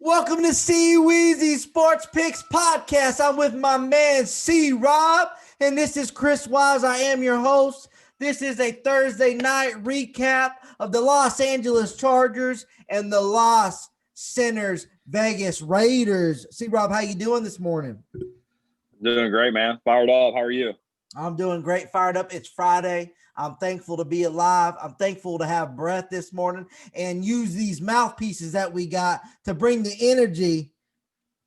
Welcome to C Weezy Sports Picks Podcast. I'm with my man C Rob, and this is Chris Wise. I am your host. This is a Thursday night recap of the Los Angeles Chargers and the Las Vegas Raiders. C Rob, how you doing this morning? Doing great, man. Fired up. How are you? I'm doing great. Fired up. It's Friday. I'm thankful to be alive. I'm thankful to have breath this morning and use these mouthpieces that we got to bring the energy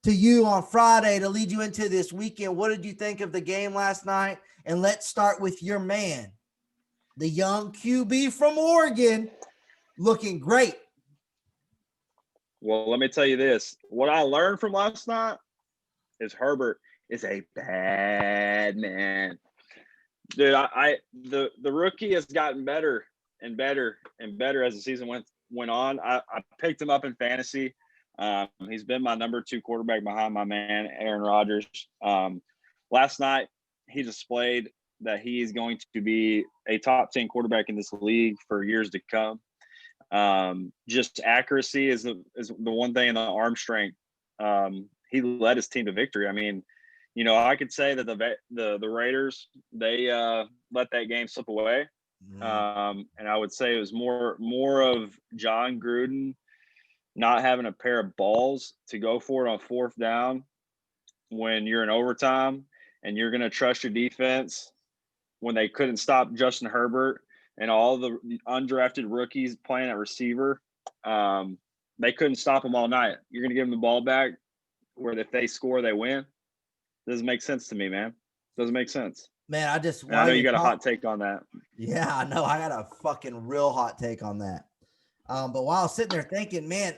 to you on Friday to lead you into this weekend. What did you think of the game last night? And let's start with your man, the young QB from Oregon, looking great. Well, let me tell you this. What I learned from last night is Herbert is a bad man. Dude, the rookie has gotten better and better and better as the season went on. I picked him up in fantasy. He's been my number 2 quarterback behind my man Aaron Rodgers. Last night he displayed that he is going to be a top 10 quarterback in this league for years to come. Just accuracy is the one thing, and the arm strength. He led his team to victory. I mean, you know, I could say that the Raiders, they let that game slip away. And I would say it was more of John Gruden not having a pair of balls to go for it on 4th down when you're in overtime and you're going to trust your defense when they couldn't stop Justin Herbert and all the undrafted rookies playing at receiver. They couldn't stop them all night. You're going to give them the ball back where if they score, they win. Doesn't make sense to me, man. Doesn't make sense. Man, I know you got a hot take on that. Yeah, I know. I got a fucking real hot take on that. But while I was sitting there thinking, man,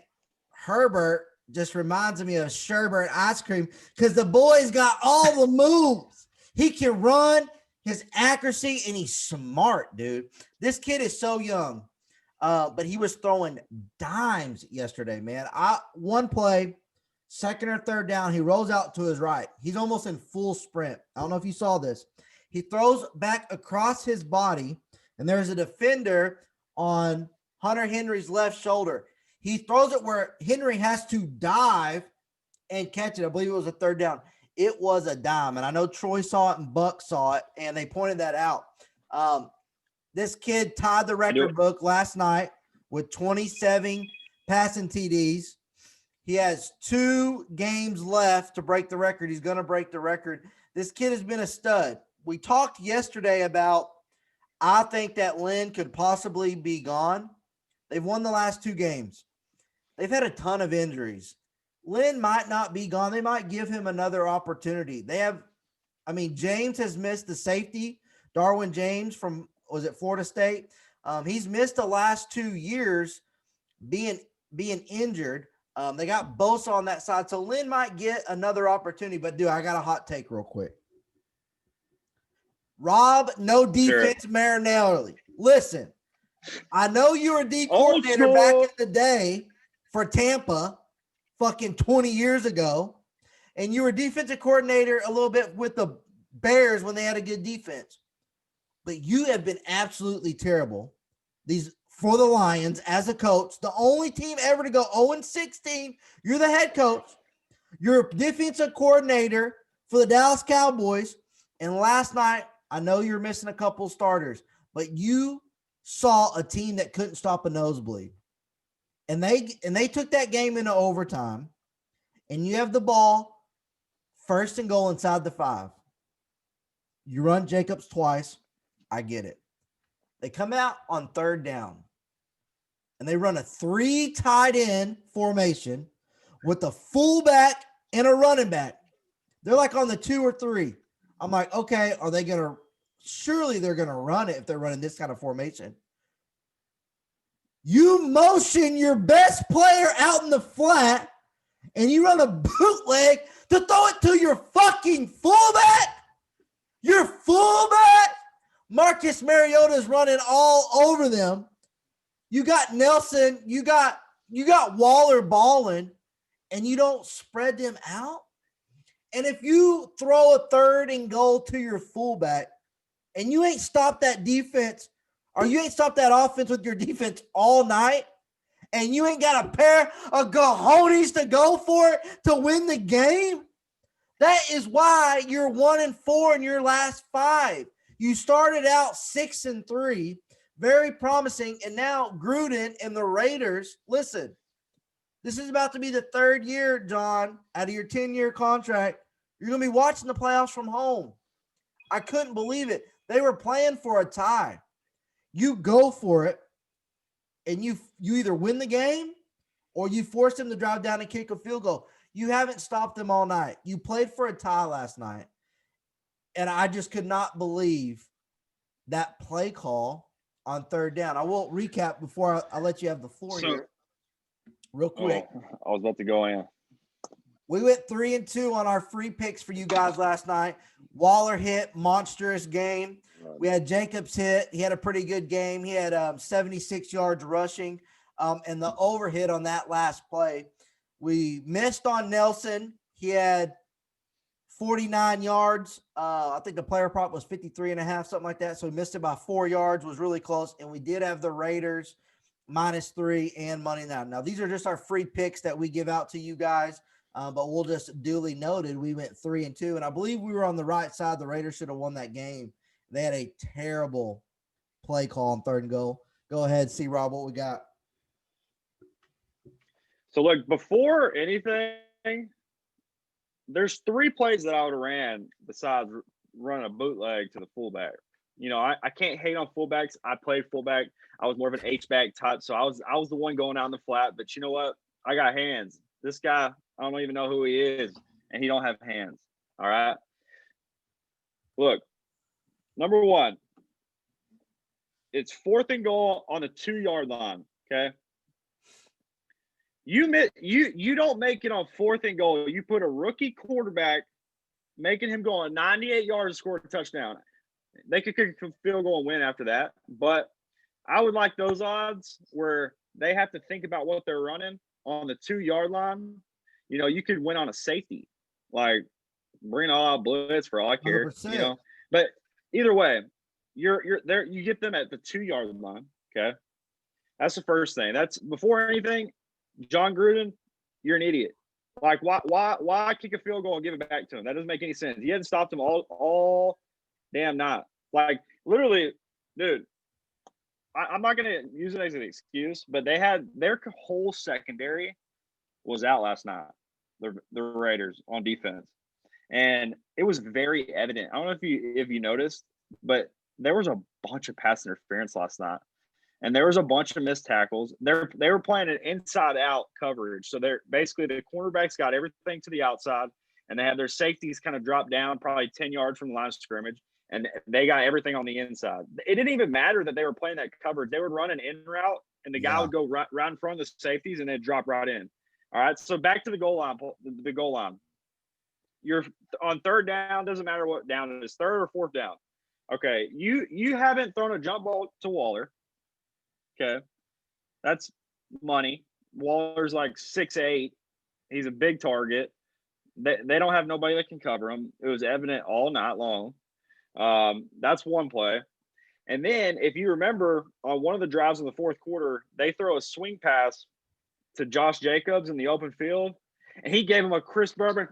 Herbert just reminds me of sherbet ice cream because the boy's got all the moves. He can run, his accuracy, and he's smart, dude. This kid is so young, but he was throwing dimes yesterday, man. One play, 2nd or 3rd down, he rolls out to his right. He's almost in full sprint. I don't know if you saw this. He throws back across his body, and there's a defender on Hunter Henry's left shoulder. He throws it where Henry has to dive and catch it. I believe it was a 3rd down. It was a dime, and I know Troy saw it and Buck saw it, and they pointed that out. This kid tied the record book last night with 27 passing TDs. He has 2 games left to break the record. He's going to break the record. This kid has been a stud. We talked yesterday about, I think that Lynn could possibly be gone. They've won the last 2 games. They've had a ton of injuries. Lynn might not be gone. They might give him another opportunity. James has missed the safety. Darwin James from, Florida State? He's missed the last 2 years being injured. They got Bosa on that side. So Lynn might get another opportunity. But, dude, I got a hot take real quick. Rob, no defense, sure. Marinelli. Listen, I know you were a D coordinator back in the day for Tampa fucking 20 years ago. And you were defensive coordinator a little bit with the Bears when they had a good defense. But you have been absolutely terrible for the Lions as a coach. The only team ever to go 0-16. You're the head coach. You're a defensive coordinator for the Dallas Cowboys. And last night, I know you're missing a couple starters, but you saw a team that couldn't stop a nosebleed. And they took that game into overtime. And you have the ball, 1st and goal inside the 5. You run Jacobs twice. I get it. They come out on 3rd down. And they run a 3 tight end formation with a fullback and a running back. They're like on the 2 or 3. I'm like, okay, surely they're going to run it if they're running this kind of formation. You motion your best player out in the flat and you run a bootleg to throw it to your fucking fullback. Your fullback. Marcus Mariota is running all over them. You got Nelson, you got Waller balling, and you don't spread them out. And if you throw a 3rd and goal to your fullback and you ain't stopped that defense or you ain't stopped that offense with your defense all night, and you ain't got a pair of cojones to go for it to win the game? That is why you're 1-4 in your last 5. You started out 6-3, very promising, and now Gruden and the Raiders. Listen, this is about to be the 3rd year, John, out of your 10-year contract. You're going to be watching the playoffs from home. I couldn't believe it. They were playing for a tie. You go for it, and you either win the game or you force them to drive down and kick a field goal. You haven't stopped them all night. You played for a tie last night, and I just could not believe that play call on 3rd down. I will recap before I let you have the floor here real quick. I was about to go in. We went 3-2 on our free picks for you guys last night. Waller hit, monstrous game. We had Jacobs hit. He had a pretty good game. He had 76 yards rushing, and the overhit on that last play. We missed on Nelson. He had 49 yards. I think the player prop was 53.5, something like that. So we missed it by 4 yards, was really close. And we did have the Raiders -3 and money line. Now, these are just our free picks that we give out to you guys. But we'll just duly noted we went 3-2. And I believe we were on the right side. The Raiders should have won that game. They had a terrible play call on 3rd and goal. Go ahead, see Rob, what we got. So, look, before anything, there's 3 plays that I would have ran besides running a bootleg to the fullback. You know, I can't hate on fullbacks. I played fullback. I was more of an H-back type, so I was the one going out in the flat. But you know what? I got hands. This guy, I don't even know who he is, and he don't have hands. All right? Look, number 1, it's 4th and goal on the 2-yard line, okay? You don't make it on 4th and goal. You put a rookie quarterback, making him go on 98 yards to score a touchdown. They could kick a field goal and win after that. But I would like those odds where they have to think about what they're running on the 2-yard line. You know, you could win on a safety. Like, bring all out blitz for all I care. 100%. You know, but either way, you're there. You get them at the 2-yard line. Okay, that's the first thing. That's before anything. John Gruden, you're an idiot. Like, why kick a field goal and give it back to him? That doesn't make any sense. He hadn't stopped him all damn night. Like, literally, dude. I'm not gonna use it as an excuse, but they had their whole secondary was out last night. The Raiders on defense, and it was very evident. I don't know if you noticed, but there was a bunch of pass interference last night, and there was a bunch of missed tackles. They were playing an inside out coverage, so they're basically the cornerbacks got everything to the outside, and they had their safeties kind of drop down probably 10 yards from the line of scrimmage. And they got everything on the inside. It didn't even matter that they were playing that coverage. They would run an in route, and the guy would go right in front of the safeties, and then drop right in. All right, so back to the goal line. The goal line. You're on 3rd down. Doesn't matter what down it is, 3rd or 4th down. Okay, you haven't thrown a jump ball to Waller. Okay, that's money. Waller's like 6'8". He's a big target. They don't have nobody that can cover him. It was evident all night long. That's one play. And then if you remember on one of the drives in the 4th quarter, they throw a swing pass to Josh Jacobs in the open field, and he gave him a Chris Bourbon.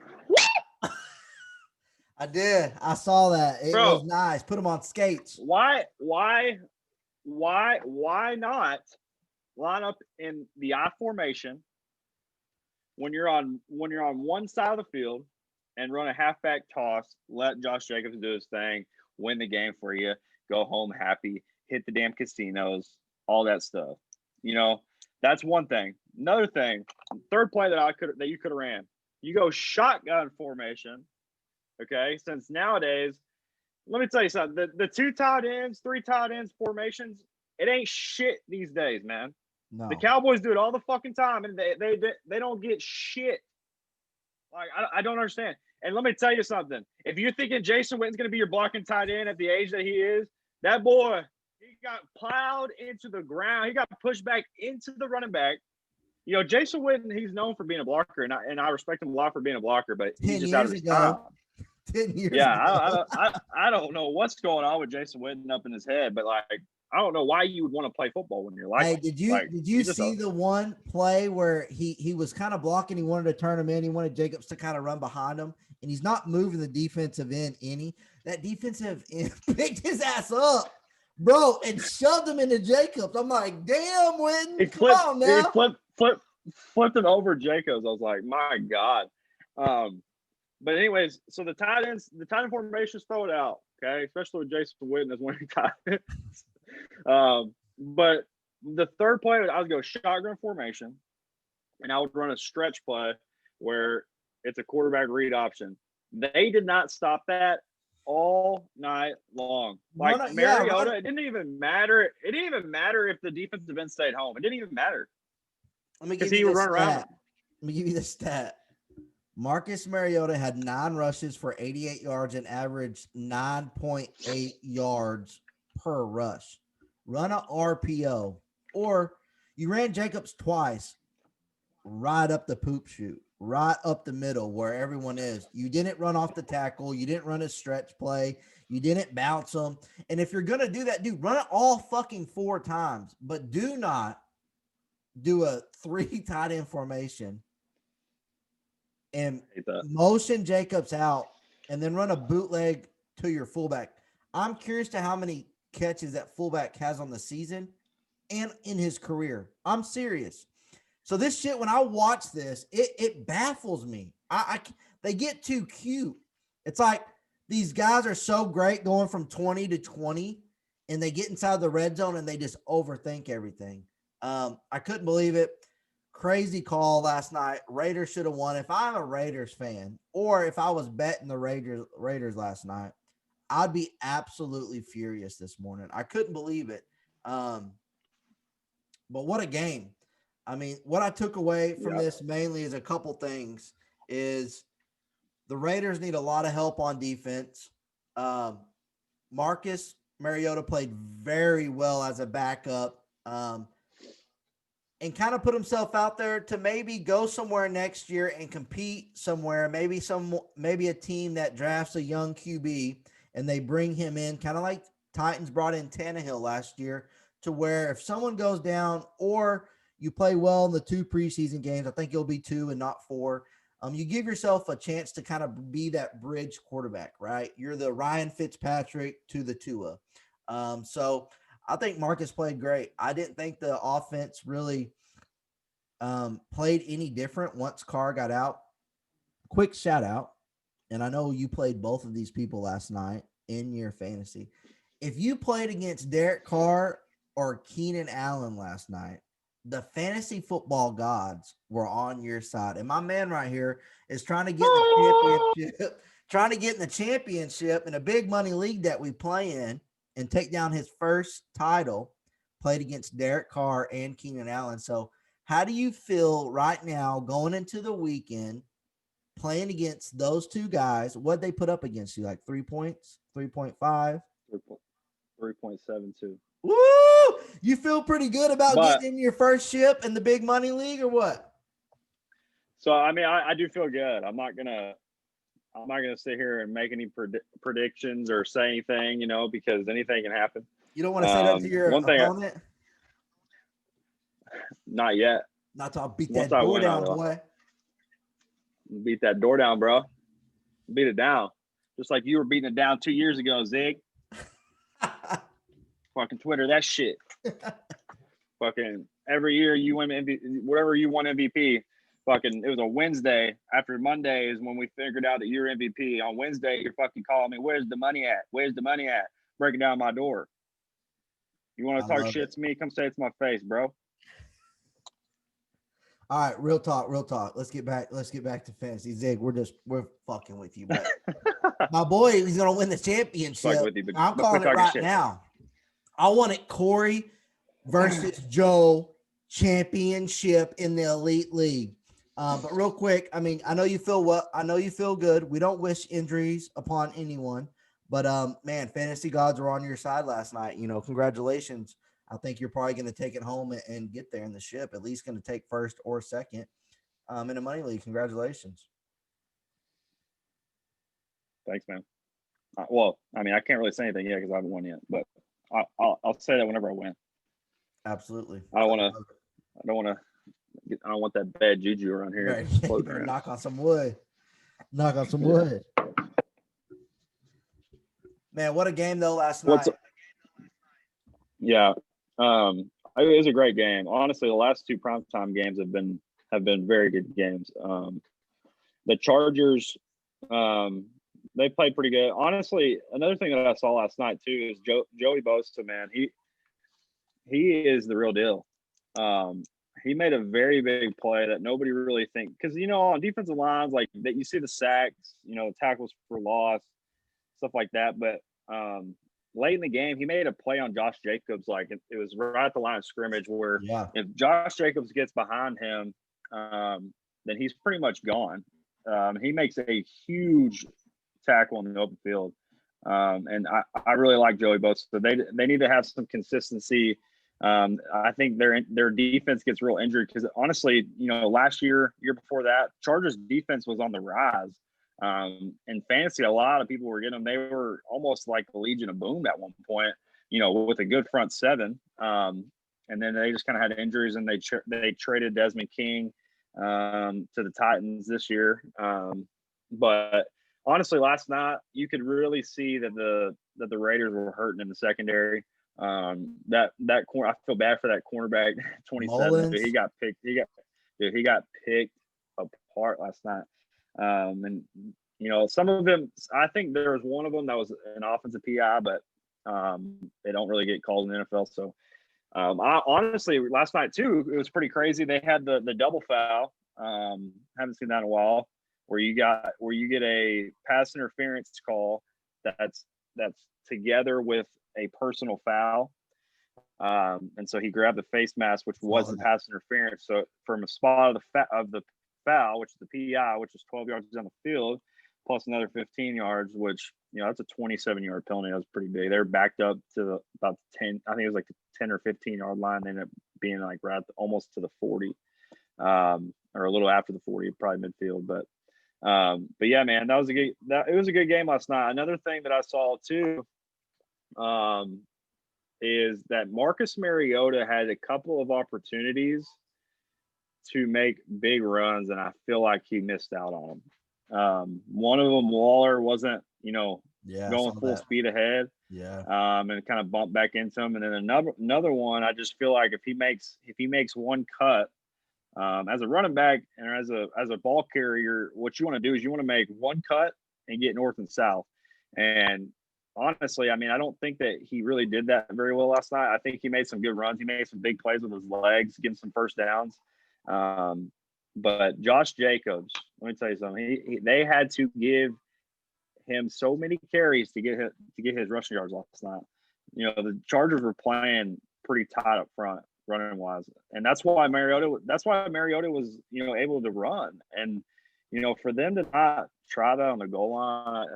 I did. I saw that. It was nice. Put him on skates. Why not line up in the I formation when you're on one side of the field and run a halfback toss, let Josh Jacobs do his thing, win the game for you, go home happy, hit the damn casinos, all that stuff. You know, that's one thing. Another thing, 3rd play that you could have ran. You go shotgun formation, okay? Since nowadays, let me tell you something. The 2 tight ends, 3 tight ends formations, it ain't shit these days, man. No. The Cowboys do it all the fucking time, and they don't get shit. Like, I don't understand. And let me tell you something. If you're thinking Jason Witten's going to be your blocking tight end at the age that he is, that boy, he got plowed into the ground. He got pushed back into the running back. You know, Jason Witten, he's known for being a blocker, and I respect him a lot for being a blocker, but he's just out of his time. 10 years Yeah, ago. I don't know what's going on with Jason Witten up in his head, but, like, I don't know why you would want to play football when you're like, Hey, did you just see the one play where he was kind of blocking? He wanted to turn him in. He wanted Jacobs to kind of run behind him, and he's not moving the defensive end any. That defensive end picked his ass up, bro, and shoved him into Jacobs. I'm like, damn, Witten, come on now. Flipped him over Jacobs. I was like, my God. But anyways, so the tight end formations, throw it out, okay? Especially with Jason Witten as winning tight ends. But the third play, I would go shotgun formation, and I would run a stretch play where it's a quarterback read option. They did not stop that all night long. Like Mariota, it didn't even matter. It didn't even matter if the defensive end stayed home. It didn't even matter. Because he would run around. Let me give you the stat. Marcus Mariota had 9 rushes for 88 yards and averaged 9.8 yards per rush. Run a RPO, or you ran Jacobs twice, right up the poop chute, right up the middle where everyone is. You didn't run off the tackle. You didn't run a stretch play. You didn't bounce them. And if you're going to do that, dude, run it all fucking 4 times, but do not do a 3 tight end formation and motion Jacobs out and then run a bootleg to your fullback. I'm curious to how many catches that fullback has on the season and in his career. I'm serious. So this shit, when I watch this, it baffles me. They get too cute. It's like these guys are so great going from 20 to 20, and they get inside the red zone and they just overthink everything. I couldn't believe it. Crazy call last night. Raiders should have won. If I'm a Raiders fan, or if I was betting the Raiders last night, I'd be absolutely furious this morning. I couldn't believe it. But what a game. I mean, what I took away from this mainly is a couple things. Is the Raiders need a lot of help on defense. Marcus Mariota played very well as a backup. And kind of put himself out there to maybe go somewhere next year and compete somewhere. Maybe a team that drafts a young QB and they bring him in, kind of like Titans brought in Tannehill last year, to where if someone goes down or you play well in the 2 preseason games, I think you'll be 2 and not 4. You give yourself a chance to kind of be that bridge quarterback, right? You're the Ryan Fitzpatrick to the Tua. So I think Marcus played great. I didn't think the offense really played any different once Carr got out. Quick shout out, and I know you played both of these people last night in your fantasy. If you played against Derek Carr or Keenan Allen last night, the fantasy football gods were on your side. And my man right here is trying to get in the championship, in a big money league that we play in, and take down his first title. Played against Derek Carr and Keenan Allen. So how do you feel right now going into the weekend, playing against those 2 guys? What'd they put up against you? Like 3 points, 3.5? 3.72. Woo! You feel pretty good about getting in your first ship in the big money league, or what? So I mean, I do feel good. I'm not gonna sit here and make any predictions or say anything, because anything can happen. You don't want to say that to your opponent? Not yet. Not to beat that door down, boy. Beat that door down, bro. Beat it down. Just like you were beating it down 2 years ago, Zig. Fucking Twitter that shit. Fucking every year you win MVP, whatever you won MVP. Fucking, it was a Wednesday. After Monday is when we figured out that you're MVP. On Wednesday, you're fucking calling me, where's the money at? Where's the money at? Breaking down my door. You want to talk shit to me? Come say it to my face, bro. All right, real talk. Let's get back to fantasy. Zig, we're fucking with you, but my boy, he's gonna win the championship. I'm calling it right now. I want it Corey versus Joe championship in the Elite League. But real quick, I mean, I know you feel well. I know you feel good. We don't wish injuries upon anyone, but man, fantasy gods were on your side last night. Congratulations. I think you're probably going to take it home and get there in the ship. At least going to take first or second in a money league. Congratulations. Thanks, man. Well, I mean, I can't really say anything yet because I haven't won yet, but I'll say that whenever I win. Absolutely. I don't want that bad juju around here. Right. You better knock on some wood. Knock on some wood. Man, what a game though last night. Yeah. It was a great game. Honestly, the last two primetime games have been very good games. The Chargers, they played pretty good. Honestly, another thing that I saw last night too is Joey Bosa, man. He is the real deal. He made a very big play that nobody really thinks, because on defensive lines like that you see the sacks, tackles for loss, stuff like that. But late in the game, he made a play on Josh Jacobs. Like it was right at the line of scrimmage where if Josh Jacobs gets behind him, then he's pretty much gone. He makes a huge tackle in the open field. And I really like Joey Bosa. So they need to have some consistency. I think their defense gets real injured because honestly, last year before that, Chargers defense was on the rise. In fantasy, a lot of people were getting them. They were almost like the Legion of Boom at one point, with a good front seven. And then they just kind of had injuries, and they traded Desmond King to the Titans this year. But honestly, last night you could really see that the Raiders were hurting in the secondary. That corner, I feel bad for that cornerback, 27. But he got picked. He got picked apart last night. And some of them, I think there was one of them that was an offensive PI, but they don't really get called in the NFL. So I honestly, last night too, it was pretty crazy. They had the double foul. Haven't seen that in a while, where you get a pass interference call that's together with a personal foul. And so he grabbed the face mask, which wasn't pass interference. So from a spot of the foul, which is the PI, which is 12 yards down the field, plus another 15 yards, which that's a 27-yard penalty. That was pretty big. They're backed up to about 10. I think it was like the 10 or 15-yard line. They ended up being like right almost to the 40, or a little after the 40, probably midfield. But yeah, man, it was a good game last night. Another thing that I saw too, is that Marcus Mariota had a couple of opportunities to make big runs, and I feel like he missed out on them. One of them, Waller wasn't, going full speed ahead. Yeah. And kind of bumped back into him. And then another one, I just feel like if he makes one cut, as a running back and as a ball carrier, what you want to do is you want to make one cut and get north and south. And honestly, I mean, I don't think that he really did that very well last night. I think he made some good runs. He made some big plays with his legs, getting some first downs. But Josh Jacobs, let me tell you something. They had to give him so many carries to get his rushing yards last night. The Chargers were playing pretty tight up front, running wise, and that's why Mariota was able to run. And for them to not try that on the goal line,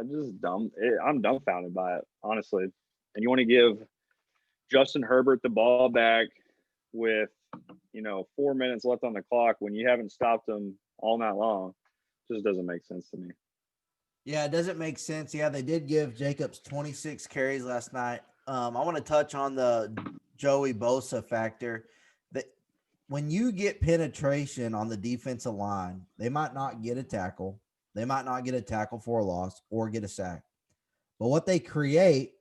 I'm dumbfounded by it, honestly. And you want to give Justin Herbert the ball back with 4 minutes left on the clock when you haven't stopped him all night long. Just doesn't make sense to me. Yeah, it doesn't make sense. Yeah, they did give Jacobs 26 carries last night. I want to touch on the Joey Bosa factor. That when you get penetration on the defensive line, they might not get a tackle. They might not get a tackle for a loss or get a sack. But what they create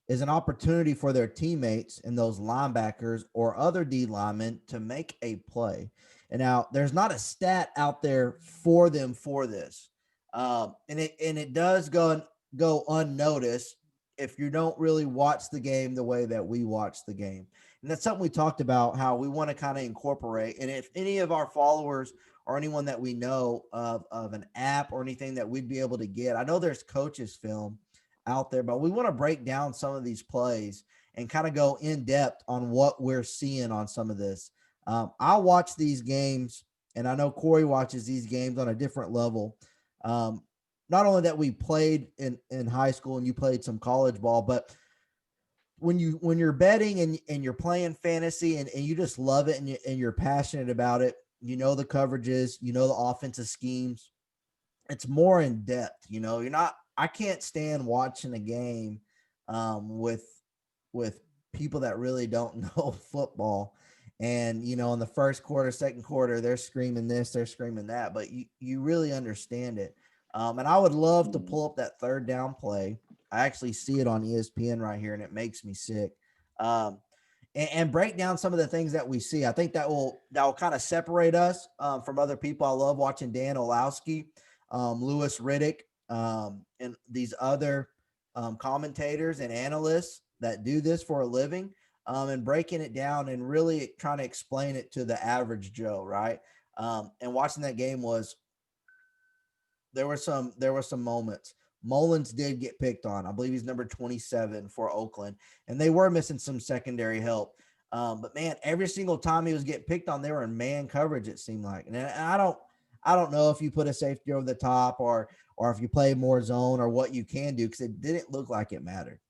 is an opportunity for their teammates and those linebackers or other D linemen to make a play. And now there's not a stat out there for them for this. And it does go unnoticed if you don't really watch the game the way that we watch the game. And that's something we talked about, how we want to kind of incorporate. And if any of our followers or anyone that we know of an app or anything that we'd be able to get, I know there's coaches film out there, but we want to break down some of these plays and kind of go in depth on what we're seeing on some of this. I watch these games, and I know Corey watches these games on a different level. Not only that we played in high school and you played some college ball, but when you're betting and you're playing fantasy and you just love it and you're passionate about it, the coverages, the offensive schemes, it's more in depth. I can't stand watching a game with people that really don't know football. And, you know, in the first quarter, second quarter, they're screaming this, they're screaming that, but you really understand it. And I would love to Mhm. pull up that third down play. I actually see it on ESPN right here, and it makes me sick. Um, and break down some of the things that we see. I think that will kind of separate us from other people. I love watching Dan Olowski, Lewis Riddick, and these other commentators and analysts that do this for a living, and breaking it down and really trying to explain it to the average Joe, right? And watching that game there were some moments. Mullins did get picked on. I believe he's number 27 for Oakland, and they were missing some secondary help. But man, every single time he was getting picked on, they were in man coverage. It seemed like, and I don't know if you put a safety over the top or if you play more zone or what you can do because it didn't look like it mattered.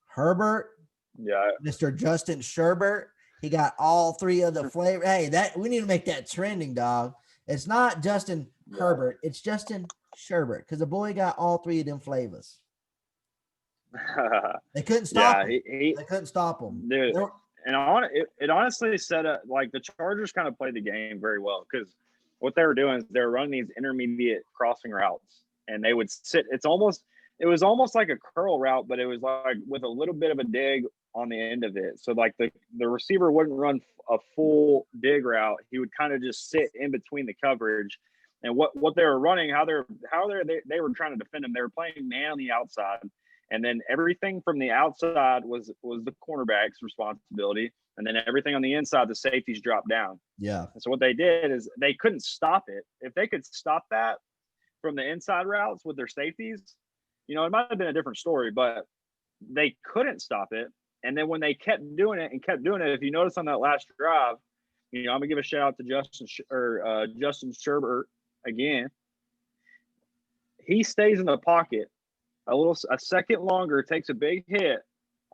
Herbert, Yeah, Mr. Justin Sherbert, he got all three of the flavor. Hey, that we need to make that trending, dog. It's not Justin yeah, Herbert, it's Justin Sherbert because the boy got all three of them flavors. They couldn't stop yeah. him. He They couldn't stop him. dude, and it honestly set up like the Chargers kind of played the game very well because what they were doing is they were running these intermediate crossing routes, and they would sit. It was almost like a curl route, but it was like with a little bit of a dig on the end of it. So like the receiver wouldn't run a full dig route; he would kind of just sit in between the coverage. And what they were running, they were trying to defend him. They were playing man on the outside, and then everything from the outside was the cornerback's responsibility, and then everything on the inside, the safeties dropped down. Yeah. And so what they did is they couldn't stop it. If they could stop that from the inside routes with their safeties, it might have been a different story, but they couldn't stop it. And then when they kept doing it, if you notice on that last drive, I'm gonna give a shout out to Justin Sherbert again. He stays in the pocket a second longer, takes a big hit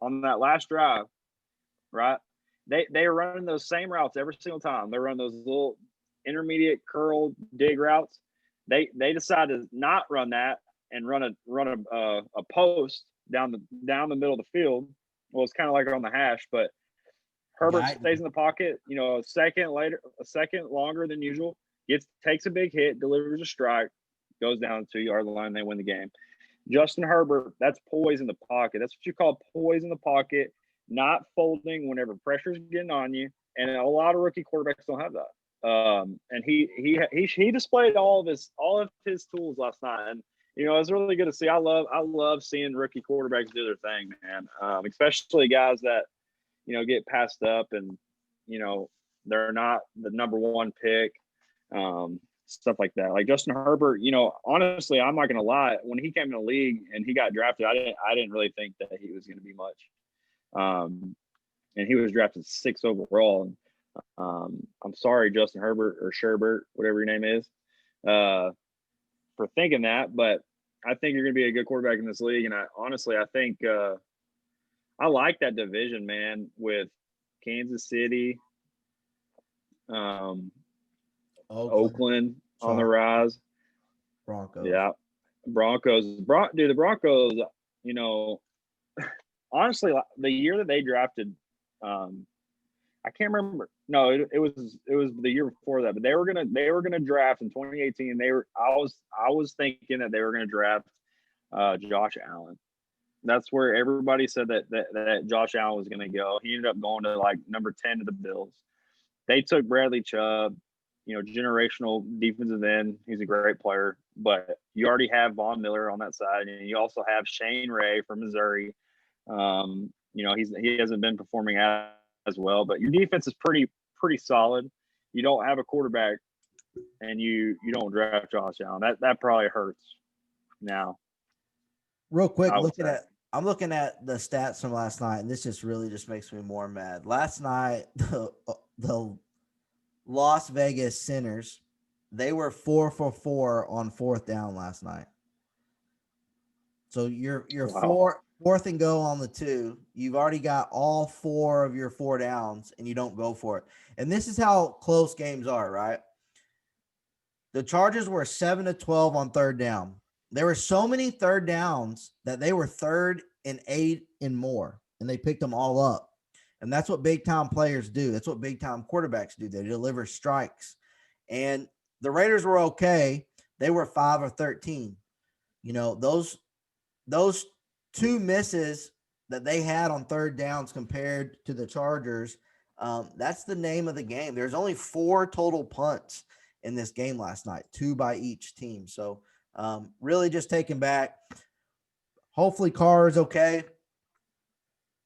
on that last drive, right? They are running those same routes every single time. They're running those little intermediate curl dig routes. They decide to not run that and run a post down the middle of the field. Well, it's kind of like on the hash, but Herbert Yeah. stays in the pocket. A second longer than usual. Takes a big hit, delivers a strike, goes down the 2-yard line. They win the game. Justin Herbert, that's poise in the pocket. That's what you call poise in the pocket, not folding whenever pressure's getting on you. And a lot of rookie quarterbacks don't have that. And he displayed all of his tools last night, and it was really good to see. I love seeing rookie quarterbacks do their thing, man. Especially guys that get passed up, and they're not the number one pick. Stuff like that. Like Justin Herbert, honestly, I'm not gonna lie. When he came in the league and he got drafted, I didn't really think that he was gonna be much. And he was drafted 6th overall. And I'm sorry, Justin Herbert or Sherbert, whatever your name is, for thinking that. But I think you're gonna be a good quarterback in this league. And I think I like that division, man, with Kansas City, Oakland on the rise. Broncos. Yeah. Broncos. Dude, the Broncos, honestly, the year that they drafted, I can't remember. No, it was the year before that, but they were gonna draft in 2018. I was thinking that they were gonna draft Josh Allen. That's where everybody said that Josh Allen was gonna go. He ended up going to like number 10 to the Bills. They took Bradley Chubb, generational defensive end. He's a great player, but you already have Von Miller on that side, and you also have Shane Ray from Missouri. He hasn't been performing as well, but your defense is pretty solid. You don't have a quarterback, and you don't draft Josh Allen. That probably hurts now. Real quick, I'm looking at the stats from last night, and this just really just makes me more mad. Last night, the Las Vegas Sinners, they were 4 for 4 on 4th down last night. So you're Wow. fourth and go on the 2. You've already got all 4 of your 4 downs, and you don't go for it. And this is how close games are, right? The Chargers were 7-12 on 3rd down. There were so many 3rd downs that they were 3rd and 8 and more, and they picked them all up. And that's what big time players do. That's what big time quarterbacks do. They deliver strikes. And the Raiders were okay. They were 5 of 13. You know, those two misses that they had on third downs compared to the Chargers, that's the name of the game. There's only 4 total punts in this game last night, 2 by each team. So really just taken back. Hopefully Carr is okay.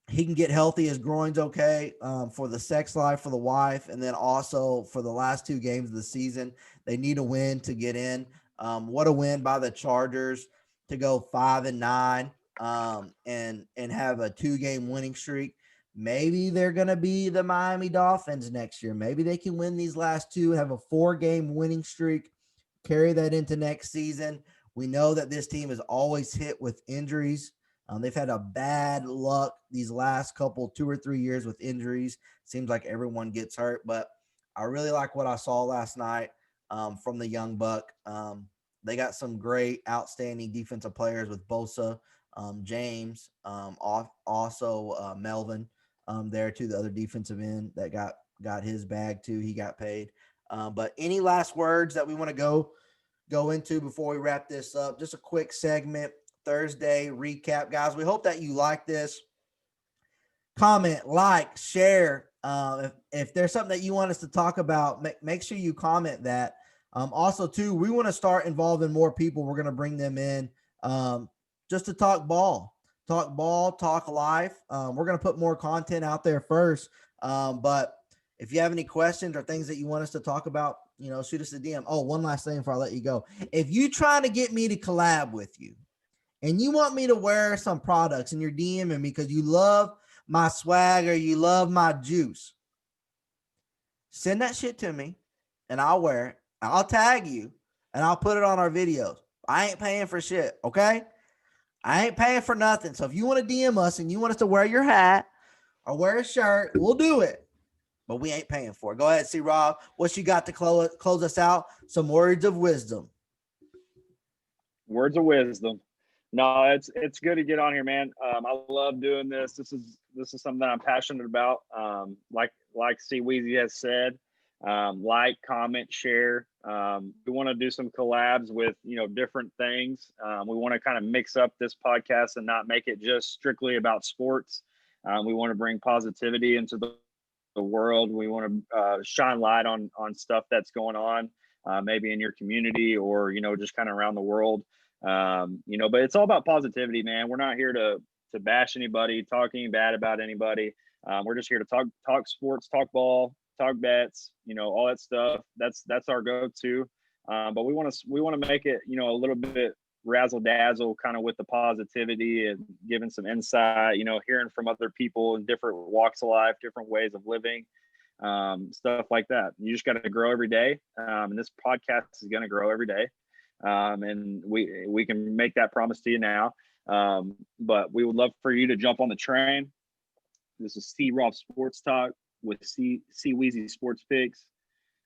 He can get healthy. His groin's okay, for the sex life for the wife. And then also for the last 2 games of the season, they need a win to get in. What a win by the Chargers to go 5-9, and have a 2-game winning streak. Maybe they're going to be the Miami Dolphins next year. Maybe they can win these last 2, have a 4-game winning streak, carry that into next season. We know that this team is always hit with injuries. They've had a bad luck these last couple 2 or 3 years with injuries. Seems like everyone gets hurt, but I really like what I saw last night from the young buck. They got some great, outstanding defensive players with Bosa, James, also Melvin there too, the other defensive end that got his bag too. He got paid. But any last words that we want to go into before we wrap this up? Just a quick segment. Thursday recap, guys. We hope that you like this. Comment, like, share. If there's something that you want us to talk about, make sure you comment that. Also, too, we want to start involving more people. We're going to bring them in just to talk talk life. We're going to put more content out there first. But if you have any questions or things that you want us to talk about, shoot us a DM. Oh, one last thing before I let you go. If you trying to get me to collab with you, and you want me to wear some products and you're DMing me because you love my swag or you love my juice, send that shit to me and I'll wear it. I'll tag you and I'll put it on our videos. I ain't paying for shit, okay? I ain't paying for nothing. So if you want to DM us and you want us to wear your hat or wear a shirt, we'll do it. But we ain't paying for it. Go ahead, see Rob. What you got to close us out? Some words of wisdom. Words of wisdom. No, it's good to get on here, man. I love doing this. This is something that I'm passionate about. Like C Weezy has said, like, comment, share. We want to do some collabs with different things. We want to kind of mix up this podcast and not make it just strictly about sports. We want to bring positivity into the world. We want to shine light on stuff that's going on, maybe in your community or just kind of around the world. But it's all about positivity, man. We're not here to bash anybody, talking bad about anybody. We're just here to talk sports, talk ball, talk bets, all that stuff. That's our go-to. But we want to make it, a little bit razzle dazzle kind of with the positivity and giving some insight, hearing from other people in different walks of life, different ways of living, stuff like that. You just got to grow every day. And this podcast is going to grow every day. And we can make that promise to you now. But we would love for you to jump on the train. This is C Rob Sports Talk with C Weezy Sports Picks.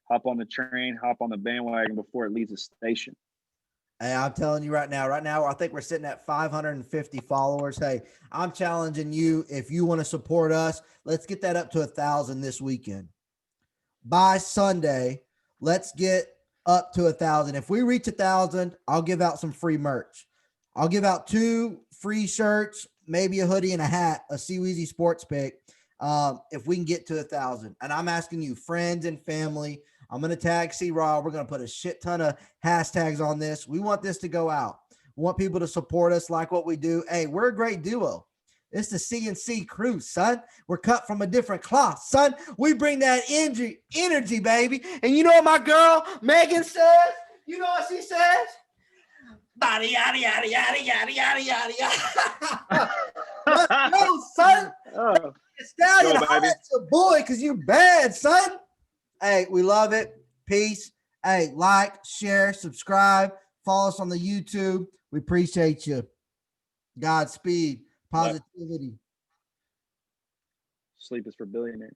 Hop on the train, hop on the bandwagon before it leaves the station. Hey, I'm telling you right now, I think we're sitting at 550 followers. Hey, I'm challenging you. If you want to support us, let's get that up to 1,000 this weekend. By Sunday, let's get up to 1,000. If we reach 1,000, I'll give out some free merch. I'll give out 2 free shirts, maybe a hoodie and a hat, a C Weezy Sports Pick, if we can get to 1,000. And I'm asking you, friends and family, I'm going to tag C-Raw. We're going to put a shit ton of hashtags on this. We want this to go out. We want people to support us like what we do. Hey, we're a great duo. It's the CNC crew, son. We're cut from a different cloth, son. We bring that energy, baby. And you know what my girl Megan says? You know what she says? Yada, yada, yada, yada, yada, yada, yada, yada. Let's go, son. Oh, Stallion, go, holla baby. at your boy, because you bad, son. Hey, we love it. Peace. Hey, like, share, subscribe, follow us on the YouTube. We appreciate you. Godspeed. Positivity. Sleep is for billionaires.